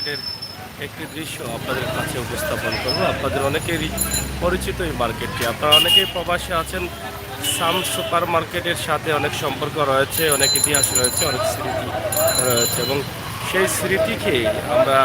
মার্কেটের একটি দৃশ্য আপনাদের কাছে উপস্থাপন করব। আপনাদের অনেকেরই পরিচিত এই মার্কেটটি, আপনারা অনেকেই প্রবাসী আছেন। সাম সুপার মার্কেটের সাথে অনেক সম্পর্ক রয়েছে, অনেক ইতিহাস রয়েছে, অনেক স্মৃতি রয়েছে এবং সেই স্মৃতিকে আমরা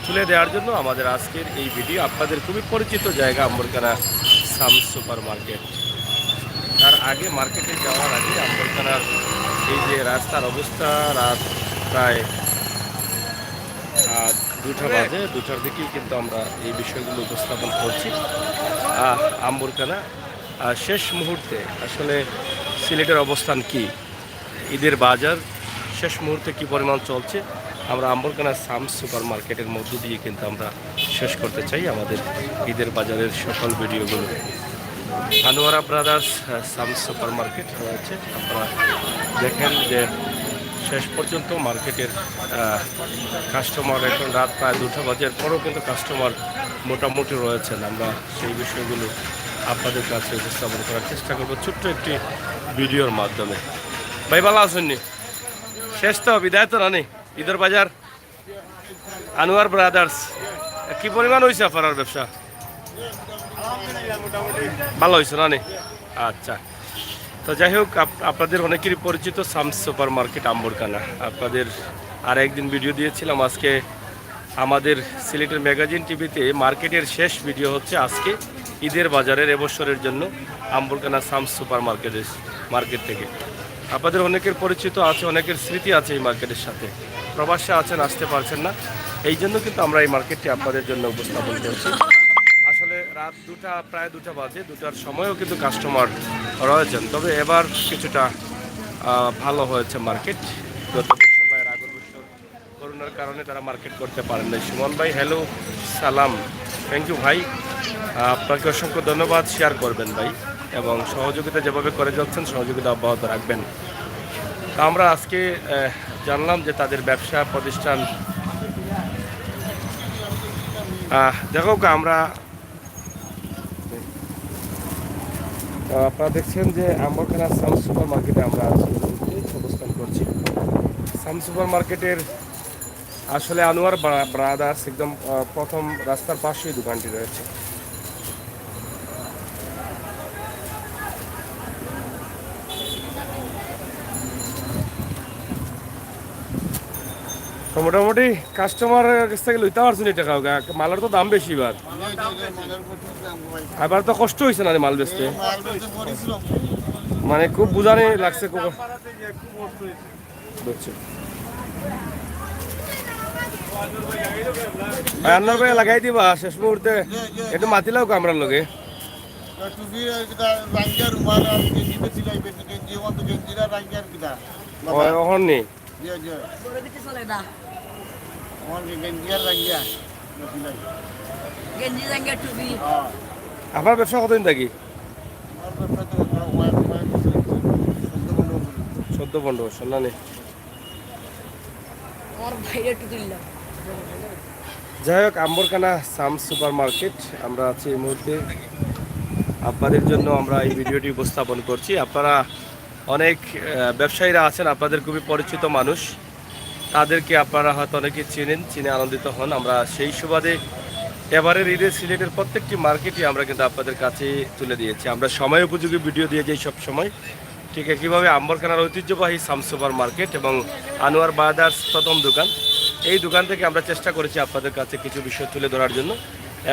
তুলে দেওয়ার জন্য আমাদের আজকের এই ভিডিও। আপনাদের খুবই পরিচিত জায়গা আম্বরকানা সাম সুপার মার্কেট। তার আগে মার্কেটে যাওয়ার আগে আম্বরকানার এই যে রাস্তার অবস্থা, রাত প্রায় 2টা বাজে, 2টার দিকেই কিন্তু আমরা এই বিষয়গুলো উপস্থাপন করছি। আম্বরকানা শেষ মুহূর্তে আসলে সিলেটের অবস্থান কি, ঈদের বাজার শেষ মুহূর্তে কি পরিমাণ চলছে, আমরা আম্বরকানা সাম সুপার মার্কেটের মধ্য দিয়ে কিন্তু আমরা শেষ করতে চাই আমাদের ঈদের বাজারের সকল ভিডিওগুলো। আনোয়ারা ব্রাদার্স সাম সুপার মার্কেট রয়েছে, আপনারা দেখেন যে শেষ পর্যন্ত মার্কেটের কাস্টমার এখন রাত প্রায় 2টা বাজার পরেও কিন্তু কাস্টমার মোটামুটি রয়েছেন। আমরা সেই বিষয়গুলো আপনাদের কাছে উপস্থাপন করার চেষ্টা করবো ছোট্ট একটি ভিডিওর মাধ্যমে। ভাই ভালো আছেননি? শেষ তো বিদায় তো রানি ঈদের বাজার। আনোয়ার ব্রাদার্স কি পরিমাণ হয়েছে আপনার ব্যবসা? ভালো হয়েছে রানি? আচ্ছা, তো যাই হোক, আপনাদের অনেকেরই পরিচিত সাম সুপার মার্কেট আম্বরকানা। আপনাদের আর একদিন ভিডিও দিয়েছিলাম, আজকে আমাদের সিলেটের ম্যাগাজিন টিভিতে মার্কেটের শেষ ভিডিও হচ্ছে আজকে ঈদের বাজারের এবছরের জন্য আম্বরকানা সাম সুপার মার্কেট থেকে। আপনাদের অনেকের পরিচিত আছে, অনেকের স্মৃতি আছে এই মার্কেটের সাথে। প্রবাসে আছেন, আসতে পারছেন না, এই জন্য কিন্তু আমরা এই মার্কেটটি আপনাদের জন্য উপস্থাপন করছি। আসলে রাত 2টা, প্রায় 2টা বাজে, 2টার সময়ও কিন্তু কাস্টমার রয়েছেন। তবে এবার কিছুটা ভালো হয়েছে মার্কেট। গত বছর বা এর আগের বছর করোনার কারণে তারা মার্কেট করতে পারেন নাই। সুমন ভাই হ্যালো, সালাম, থ্যাংক ইউ ভাই, আপনাকে অসংখ্য ধন্যবাদ। শেয়ার করবেন ভাই এবং সহযোগিতা যেভাবে করে যাচ্ছেন সহযোগিতা অব্যাহত রাখবেন। তা আমরা আজকে জানলাম যে তাদের ব্যবসা প্রতিষ্ঠান দেখো, আমরা আপনারা দেখছেন যে আম্বরকানা সাম সুপার মার্কেটে আমরা অবস্থান করছি। সাম সুপার মার্কেটের আসলে আনোয়ার ব্রাদার্স একদম প্রথম রাস্তার পাশেই দোকানটি রয়েছে। তো মোটামুটি কাস্টমারের কাছ থেকে লইতে পারছেন এই টাকা, মালের তো দাম বেশি। এবার তো কষ্ট হয়েছে না মাল বেচতে, মানে খুব বুঝানি লাগছে। রান্নার ভাই লাগাই দিবা শেষ মুহূর্তে, একটু মাতি লাও কামড়ার লগে। আপনার ব্যবসা কতদিন থাকি? 14-15 বছর না? যাই হোক, আম্বরকানা সাম সুপার মার্কেট আমরা আছি এই মুহূর্তে। আপনাদের জন্য আমরা এই ভিডিওটি উপস্থাপন করছি। আপনারা অনেক ব্যবসায়ীরা আছেন, আপনাদের খুবই পরিচিত মানুষ, তাদেরকে আপনারা হয়তো অনেকে চিনে আনন্দিত হন। আমরা সেই সুবাদে এবারের ঈদের সিলেটের প্রত্যেকটি মার্কেটই আমরা কিন্তু আপনাদের কাছে তুলে দিয়েছি। আমরা সময় উপযোগী ভিডিও দিয়ে যাই সব সময়। ঠিক একইভাবে আম্বরকানার ঐতিহ্যবাহী সাম সুপার মার্কেট এবং আনোয়ার ব্রাদার্স প্রথম দোকান, এই দোকান থেকে আমরা চেষ্টা করেছি আপনাদের কাছে কিছু বিষয় তুলে ধরার জন্য।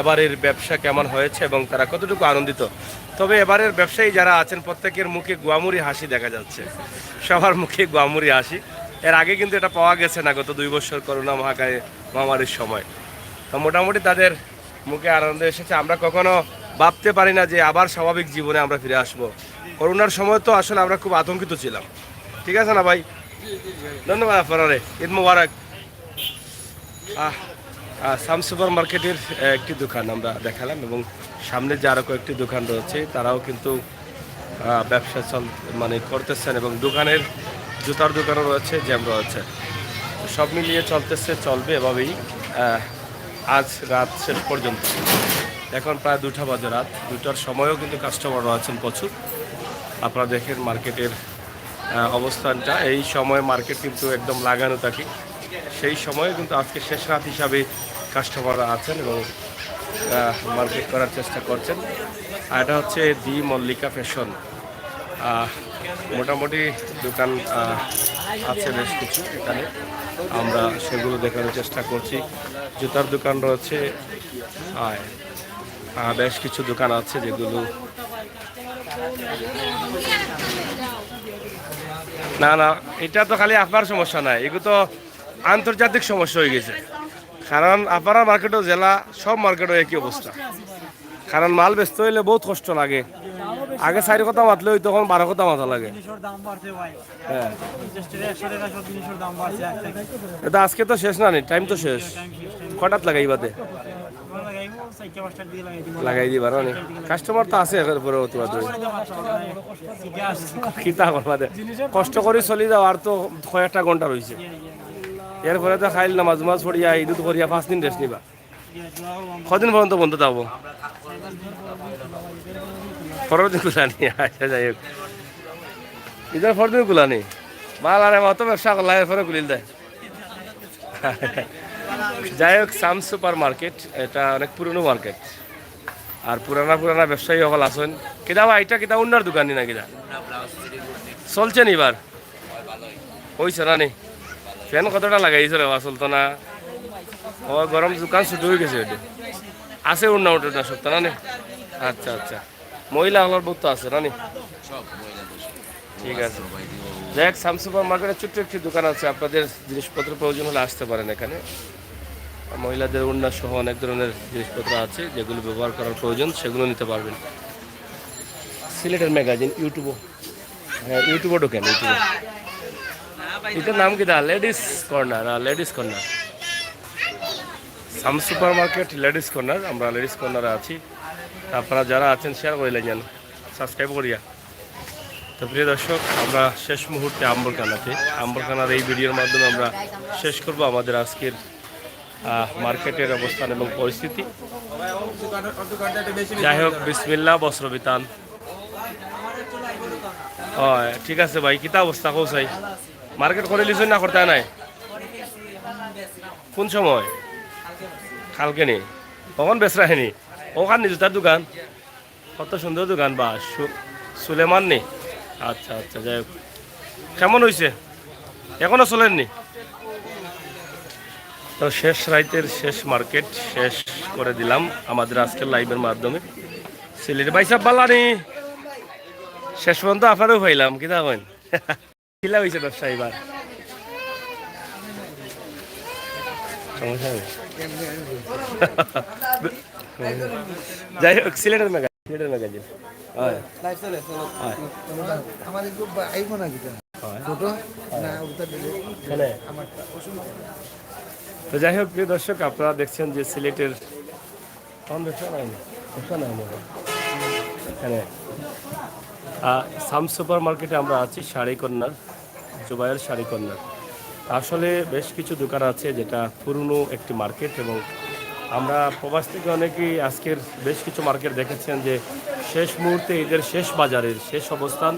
এবারের ব্যবসা কেমন হয়েছে এবং তারা কতটুকু আনন্দিত। তবে এবারের ব্যবসায়ী যারা আছেন প্রত্যেকের মুখে গোয়ামুড়ি হাসি দেখা যাচ্ছে, সবার মুখে গোয়ামুড়ি হাসি। এর আগে কিন্তু এটা পাওয়া গেছে না গত 2 বছর করোনা মহামারীর সময়। তো মোটামুটি তাদের মুখে আনন্দ এসেছে। আমরা কখনো ভাবতে পারি না যে আবার স্বাভাবিক জীবনে আমরা ফিরে আসবো। করোনার সময় তো আসলে আমরা খুব আতঙ্কিত ছিলাম, ঠিক আছে না ভাই? ধন্যবাদ আপনারে, ঈদ মুবারক। সাম সুপার মার্কেটের একটি দোকান আমরা দেখালাম এবং সামনে যে আরও কয়েকটি দোকান রয়েছে তারাও কিন্তু ব্যবসা করতেছেন এবং দোকানের জুতার দোকানও রয়েছে, জ্যাম রয়েছে, সব মিলিয়ে চলবে এভাবেই আজ রাত শেষ পর্যন্ত। এখন প্রায় 2টা বাজে, রাত 2টার সময়ও কিন্তু কাস্টমার রয়েছেন প্রচুর। আপনারা দেখেন মার্কেটের অবস্থানটা, এই সময় মার্কেট কিন্তু একদম লাগানো থাকে। সেই সময়ে কিন্তু আজকে শেষ রাত হিসাবে কাস্টমাররা আছেন এবং মার্কেট করার চেষ্টা করছেন। আর এটা হচ্ছে দি মল্লিকা ফ্যাশন। মোটামুটি দোকান আছে বেশ কিছু এখানে, আমরা সেগুলো দেখানোর চেষ্টা করছি। জুতার দোকান রয়েছে, বেশ কিছু দোকান আছে যেগুলো না না এটা তো খালি আপনার সমস্যা নাই, এগুলো তো আন্তর্জাতিক সমস্যা হয়ে গেছে। কারণ আপনারা মার্কেটও জেলা সব মার্কেটও একই অবস্থা। কারণ মাল ব্যস্ত হইলে বহুত কষ্ট লাগে। আগে 4 কথা মাতলে ওই তখন 12 কথা মাথা লাগে। হ্যাঁ এটা আজকে তো শেষ না, টাইম তো শেষ। কটাত লাগাইবাতে লাগাই দিবার অনেক কাস্টমার তো আছে এর পরে কিতা করবা দে, কষ্ট করে চলি যাও। আর তো কয়েকটা ঘন্টা রয়েছে, এরপরে তো খাইল না মাঝ মাঝ পড়িয়া ঈদ করিয়া 5 দিন রেস্ট নিবা। কদিন পর্যন্ত বন্ধ যাবো? 15 দিন কুলানি। আচ্ছা যাই হোক, ঈদের 15 দিন কুলানি মাল। আর অত ব্যবসা করলা এরপরে কুলিল দেয়। যাই হোক, সাম সুপার মার্কেট এটা অনেক পুরনো মার্কেট। আর পুরানা ব্যবসায়ী সকল আছেন। কিনা ভাই এটা কিতা অন্যার দোকানি না কিনা চলছে নি এবার? হয়েছে না নি? ফ্যান কতটা লাগাইছে রে? চলতো না, ও গরম দোকান ছুটি হয়ে গেছে। ওইটা আছে অন্য ওটা না সত্য না নি? আচ্ছা আচ্ছা, মহিলা হলার বহুত আছে না নি? ঠিক আছে। দেখ, সাম সুপার মার্কেটের ছোট্ট একটি দোকান আছে, আপনাদের জিনিসপত্র প্রয়োজন হলে আসতে পারেন এখানে। মহিলাদের ওড়না সহ অনেক ধরনের জিনিসপত্র আছে, যেগুলো ব্যবহার করার প্রয়োজন সেগুলো নিতে পারবেন। সিলেটের ম্যাগাজিন ইউটিউবও, হ্যাঁ ইউটিউবও ঢোকেন। ইউটিউবে এটার নাম কি দা? Ladies corner. Ladies corner, some supermarket ladies corner. আমরা লেডিস কর্নারে আছি। আপনারা যারা আছেন শেয়ার করে নেন, সাবস্ক্রাইব করিয়া। তো প্রিয় দর্শক, আমরা শেষ মুহূর্তে আম্বরখানার এই ভিডিওর মাধ্যমে আমরা শেষ করব আমাদের আজকের মার্কেটের অবস্থান এবং পরিস্থিতি। যাই হোক, বিসমিল্লাহ, বস্ত্র বিতান। ঠিক আছে ভাই, কিতা অবস্থা কৌসাই? মার্কেট করে লিছই না করতে নাই? কোন সময়? কালকে নি? কখন বেচরা হেনি? ওখান নি জুতার দোকান? কত সুন্দর দোকান, বা সুলেমান নি? আচ্ছা আচ্ছা, যাই হোক, কেমন হয়েছে? এখনো চলেননি? তো শেষ রাইতের শেষ মার্কেট শেষ করে দিলাম আমাদের আজকের লাইভের মাধ্যমে। সিলেট ভাই সাহেব বালানি শেষ পর্যন্ত আপনারও পাইলাম, কিনা কইন? কিলা হয়েছে ব্যবসা এবার? যাই হোক, সিলেটের ম্যাগাজিন তো যাই হোক, প্রিয় দর্শক, আপনারা দেখছেন যে সিলেটের এখানে সাম সুপার মার্কেটে আমরা আছি, শাড়ি কর্নার, জুবাইয়ের শাড়ি কর্নার। আসলে বেশ কিছু দোকান আছে, যেটা পুরনো একটি মার্কেট। এবং আমরা প্রবাস থেকে অনেকেই আজকের বেশ কিছু মার্কেট দেখেছেন যে শেষ মুহূর্তে ঈদের শেষ বাজারের শেষ অবস্থান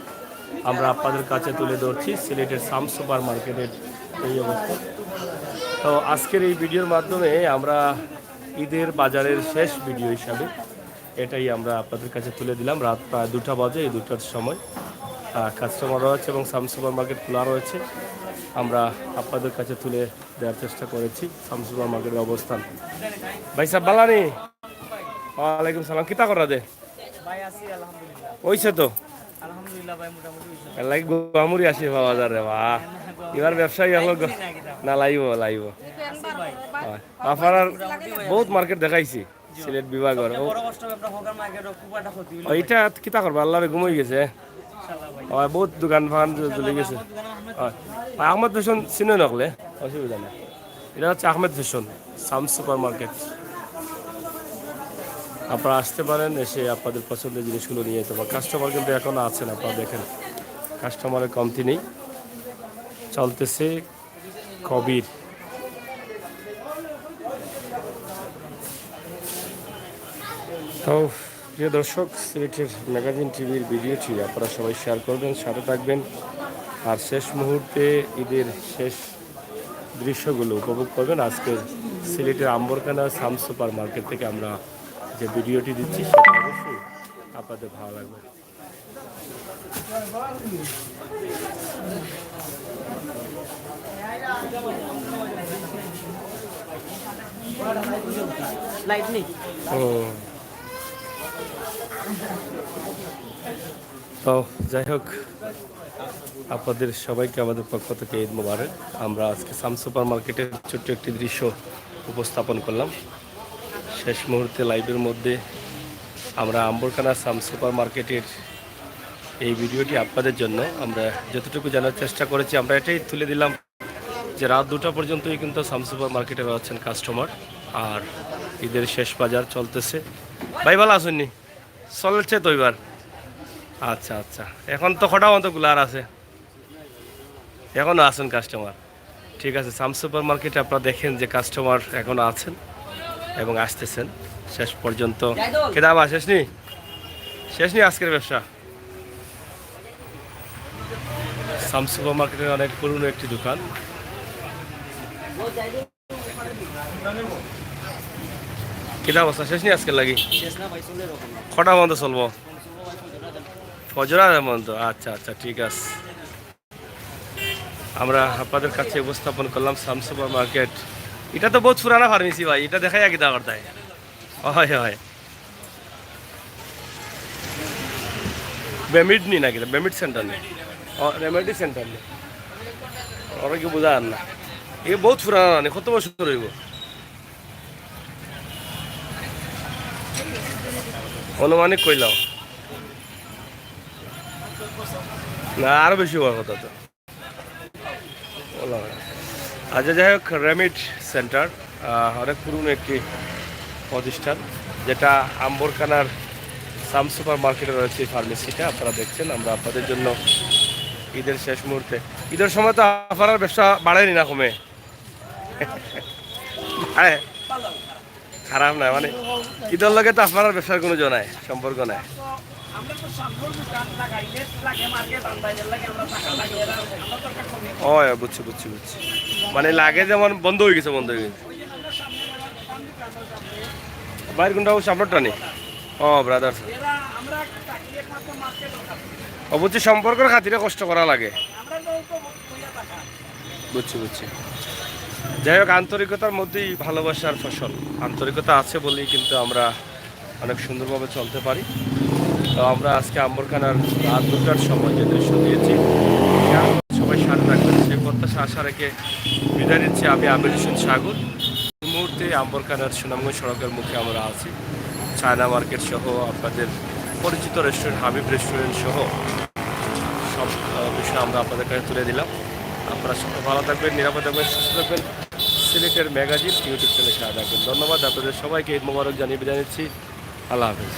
আমরা আপনাদের কাছে তুলে ধরছি। সিলেটের সাম সুপার মার্কেটের এই অবস্থা। তো আজকের এই ভিডিওর মাধ্যমে আমরা ঈদের বাজারের শেষ ভিডিও হিসাবে এটাই আমরা আপনাদের কাছে তুলে দিলাম। রাত প্রায় 2টা বাজে, এই 2টার সময় কাস্টমার রয়েছে এবং সাম সুপার মার্কেট খোলা রয়েছে। আমরা আপনাদের কাছে তুলে দেওয়ার চেষ্টা করেছি সাম সুপার মার্কেটের অবস্থান। ভাই সাহেব বালানি, ওয়ালাইকুম সালাম। কিতা করা দে ওইছে তো? গুয়ামুরি আসি পাওয়া যায় রে, বা এবার ব্যবসায়ী হলো না? লাইব আপনার বহুত মার্কেট দেখাইছি সিলেট বিভাগের। এইটা কিতা করবা, আল্লাহ ঘুমাই গেছে। বহুত দোকান ফান চলে গেছে। আহমেদ ফ্যাশন চিনে নকলে অসুবিধা নেই। এটা হচ্ছে আহমেদ ফ্যাশন, সাম সুপার মার্কেট। আপনারা আসতে পারেন, এসে আপনাদের পছন্দের জিনিসগুলো নিয়ে যেতে পারেন। কাস্টমার কিন্তু এখনও আছেন, আপনারা দেখেন কাস্টমারের কমতি নেই, চলতেছে কবির। তো প্রিয় দর্শক, সিলেটের ম্যাগাজিন টিভির ভিডিওটি আপনারা সবাই শেয়ার করবেন, সাথে থাকবেন। আর শেষ মুহূর্তে ঈদের শেষ দৃশ্যগুলো উপভোগ করবেন। আজকের সিলেটের আম্বরকানা সাম সুপার মার্কেট থেকে আমরা যে ভিডিওটি দিচ্ছি সেটা অবশ্যই আপনাদের ভালো লাগবে। তো যাই হোক, আপনাদের সবাইকে আমাদের পক্ষ থেকে ঈদ মোবারক। আমরা আজকে সাম সুপার মার্কেটের ছোট্ট একটি দৃশ্য উপস্থাপন করলাম। শেষ মুহূর্তে লাইভের মধ্যে আমরা আম্বরকানা সাম সুপার মার্কেটের এই ভিডিওটি আপনাদের জন্য আমরা যতটুকু জানার চেষ্টা করেছি, আমরা এটাই তুলে দিলাম যে রাত 2টা পর্যন্তই কিন্তু সাম সুপার মার্কেটে রয়েছেন কাস্টমার। আর ঈদের শেষ বাজার চলতেছে। ভাই ভালো আসেননি? চলছে তো এবার? আচ্ছা আচ্ছা, এখন তো কটা মতো গুলার আছে, এখনও আছেন কাস্টমার? ঠিক আছে, সাম সুপার মার্কেটে আপনারা দেখেন যে কাস্টমার এখনও আছেন এবং আসতেছেন শেষ পর্যন্ত। কেদাবা শেষ নি আজকের ব্যবসা। সাম সুপার মার্কেটের অনেক পুরনো একটি দোকান। কেদা অবস্থা শেষ নি আজকের লাগি? কটা বন্ধ চলবো? ফজরা বন্ধ। আচ্ছা আচ্ছা, ঠিক আছে। আমরা আপনাদের কাছে উপস্থাপন করলাম সাম সুপার মার্কেট। এটা তো বহুত পুরানা ফার্মেসি ভাই, এটা দেখাই আগে দা করতে হয় হয়। বেমিড নি নাকি? বেমিড সেন্টার নেই, রেমেডি সেন্টার নেই, ওরা কি বোঝা আর না। এ বহুত পুরানা নেই, কত বছর রইব? অনুমানিক কইলাম না, আরো বেশি হওয়ার কথা তো। আচ্ছা যাই হোক, রেমিড সেন্টার অনেক পুরনো একটি প্রতিষ্ঠান, যেটা আম্বরকানার সাম সুপার মার্কেটে রয়েছে এই ফার্মেসিটা আপনারা দেখছেন। আমরা আপনাদের জন্য ঈদের শেষ মুহূর্তে, ঈদের সময় তো আপনার ব্যবসা বাড়েনি না কমে? খারাপ না, মানে ঈদের লগে তো আপনার ব্যবসার কোনো নাই, সম্পর্ক নাই। ও বুঝছি বুঝছি বুঝছি, মানে লাগে যেমন বন্ধ হয়ে গেছে বাইর কোনটা সামনেরটা নেই। ও ব্রাদার, অবশ্যই সম্পর্কের খাতিরে কষ্ট করা লাগে। বুঝছি। যাই হোক, আন্তরিকতার মধ্যেই ভালোবাসার ফসল। আন্তরিকতা আছে বলেই কিন্তু আমরা অনেক সুন্দরভাবে চলতে পারি। তো আমরা আজকে আম্বরকানার রাত 2টার সময় যে দৃশ্য দিয়েছি, সবাই সাথে রাখবেন সেই প্রত্যাশা আশা রেখে বিদায় নিচ্ছি। আমি আমির হোসেন সাগর। এই মুহূর্তে আম্বরকানার সুনামগঞ্জ সড়কের মুখে আমরা আছি। চায়না মার্কেট সহ আপনাদের পরিচিত রেস্টুরেন্ট হাবিব রেস্টুরেন্ট সহ সব বিষয় আমরা আপনাদের কাছে তুলে দিলাম। আপনারা সবাই ভালো থাকবেন, নিরাপদ থাকবেন, সুস্থ থাকবেন। সিলেটের ম্যাগাজিন ইউটিউব চ্যানেলে সাথে থাকবেন। ধন্যবাদ আপনাদের সবাইকে ঈদ মোবারক জানিয়ে বিদায় নিচ্ছি। আল্লাহ হাফিজ।